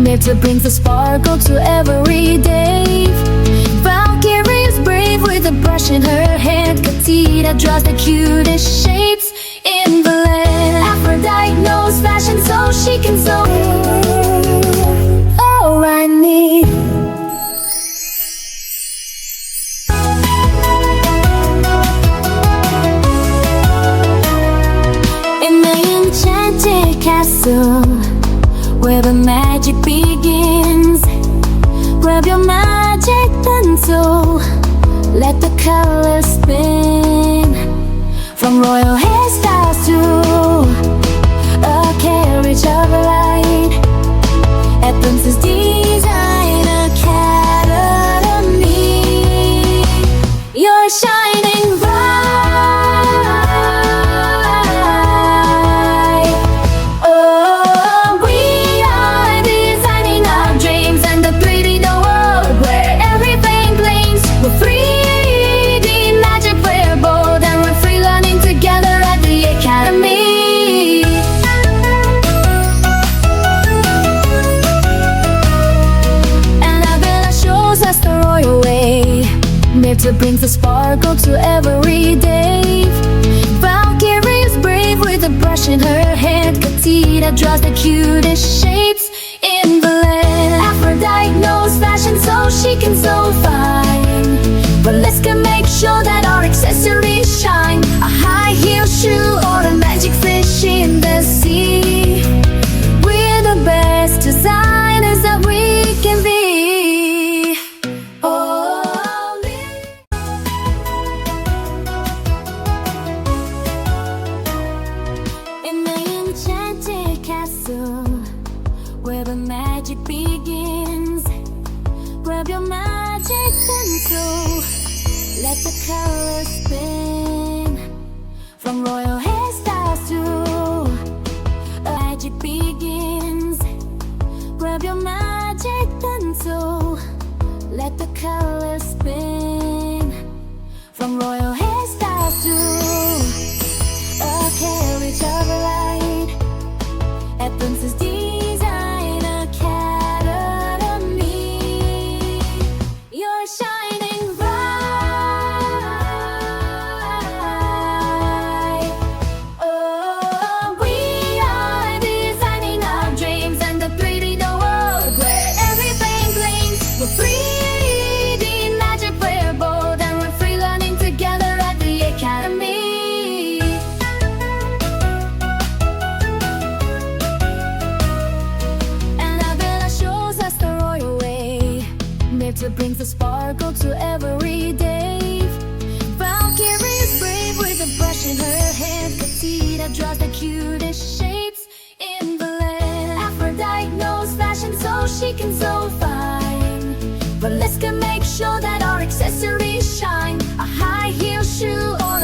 made to bring the sparkle to every day. Valkyrie is brave with a brush in her hand. Katina draws the cutest shapes in the land. Aphrodite knows fashion so she can sew all I need. In the enchanted castle where the magic begins, grab your magic pencil, let the colors spin. From royal hairstyles to a carriage of light at Princess Design Academy. You're shining bright. Oh, we are designing our dreams and the pretty new world where everything gleams. We're 3D magic, we're bold, and we're free learning together at the Academy. Annabella shows us the royal way, made to bring the sparkle to every day. Valkyrie is brave with a brush in her hand. Katina draws the cutest shapes in the land. Aphrodite knows fashion so she can sew fine, but let's go make sure that our accessories shine. A high heel shoe or a magic fish in the sea. We're the best designers that we can be. In the enchanted castle where the magic begins, grab your magic pencil, let the colors spin. From royal hairstyles to magic begins, grab your magic pencil, let the colors spin. From royal hairstyles to a carriage of light at Princess Design Academy. You're shining bright. Oh, we are designing our dreams and the pretty new world where everything gleams. We're 3D magic, we're bold, and we're free learning together at the Academy. Annabella shows us the royal way, made to bring the sparkle to every day. Valkyrie is brave with a brush in her hand. Katina draws the cutest shapes in the land. Aphrodite knows fashion so she can sew fine, but let's go make sure that our accessories shine. A high heel shoe or